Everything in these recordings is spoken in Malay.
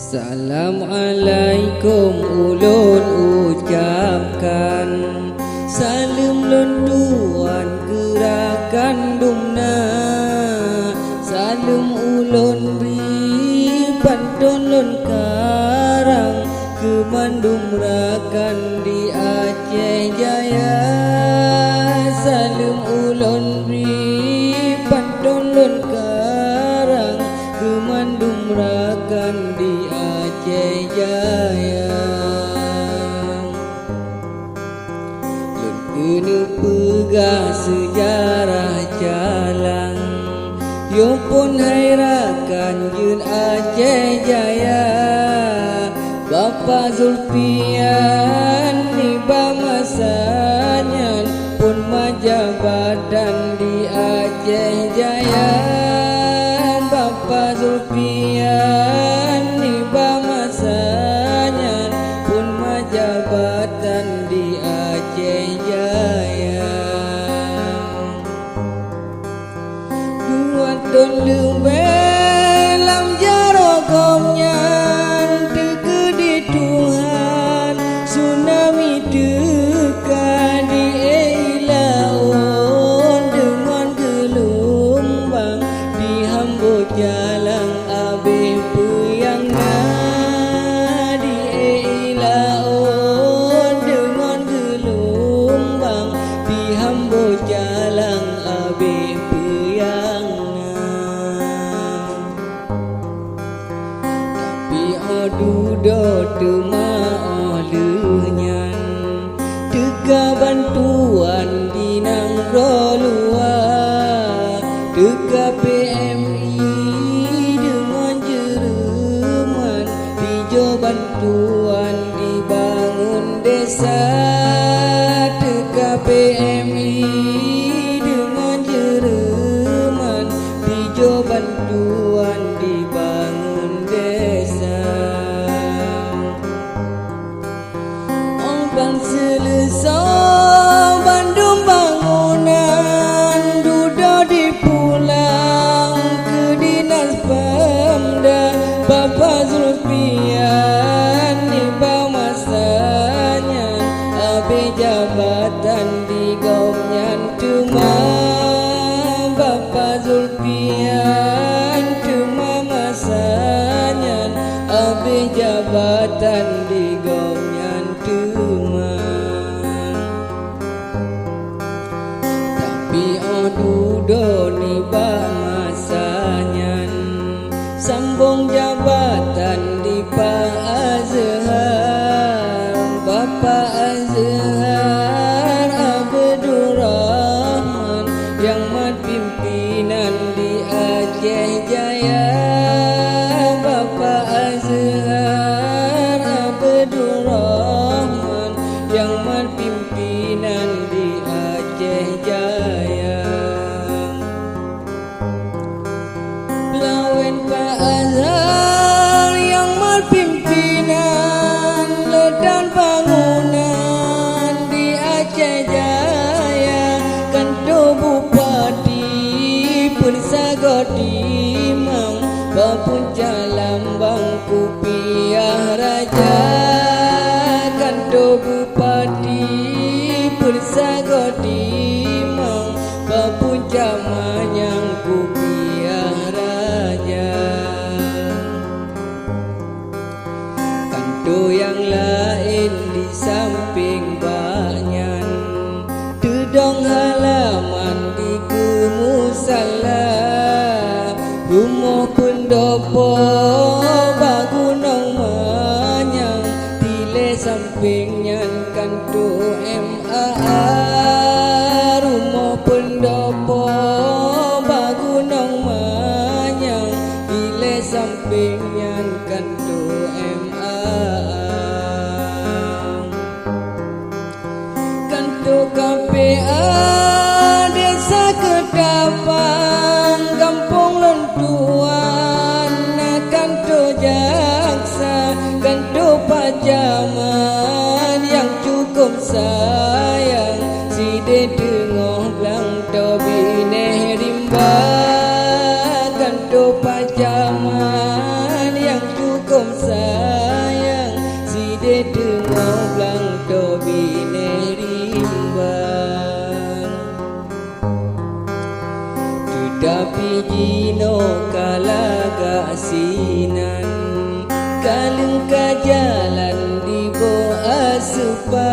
Assalamualaikum ulun ucapkan, salam londuan gerakan dumna, salam ulun beri pantun lon karang kemandumrakan di Aceh Jaya. Salam ulun beri pantun lon karang kemandumrakan di Aceh Jaya. Lun kena pegah sejarah jalan, yo pun hairakan jun Aceh Jaya. Bapa Zulfian ni bamasanya pun majabatan di Aceh Jaya. Bapa Zulfian ni bamasanya pun majabatan di Aceh Jaya. Dua tahun lebih lam jarogomnya Tuhan, tsunami dekat di laut dengan gelombang di hambo jalan abih puyangna di laut dengan gelombang di hambo jalan abih puyangna. Tapi odudo temaah lenyan tega bantuan di nangro luar, tega PMI dengan Jerman hijau bantuan dibangun desa. Tega PMI dengan Jerman hijau bantuan dibangun desa. Bang selesai Bandung bangunan duda dipulang ke dinas Pemda. Bapa Zulfian ni bamasanya abe jabatan di Gomnyan cuma. Bapa Zulfian cuma masanya abe jabatan di Gomnyan cuma. Tapi odudo ni bamasanya sambung jabatan di Pak Azhar. Bapa Azhar Abdul Rahman yang mat pimpinan di Aceh Jaya. Bapa Azhar Abdul Rahman yang mat pimpinan di Aceh Jaya. Lawan Pak Azhar yang mat pimpinan ledan bangunan di Aceh Jaya. Kanto Bupati Persagodi Mang Bapunca Lambang Kupiah Raja. Kanto Bupati Persagodi Mang Bapunca Manyang Kupiah Raja. Kanto yang lain di samping banyan dedong halaman di Kemusala. Rumah pendopo bagunong manyang tile sampingnya kanto MAA. Rumah pendopo bagunong manyang tile sampingnya kanto MAA. Kanto KPA desa Ketapang kampung Lontuan. Kanto jaksa, kanto pajaman yang cukup sayang si de tengok belang tobine rimba. Kanto pajaman yang cukup kalaga sinan kaleng ka jalan di bo asupa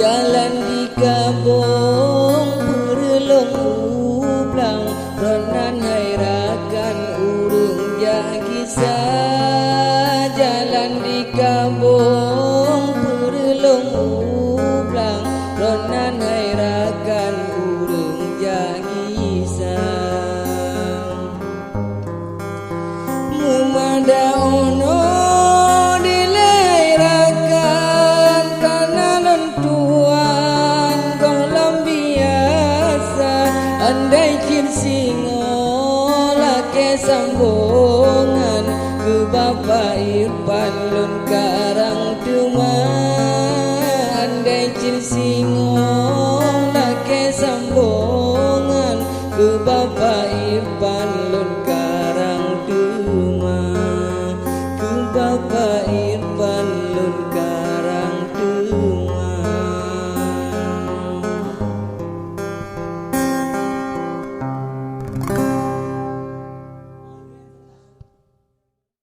jalan di kabong perlong ublang ronan hairakan urung jagisa jalan di kabong perlong ublang ronan hairakan urung jagisa memada ono dilahirakan karena lentuan kolam biasa andai cin singo lake sambungan ke Bapak Irfan lun karang Demang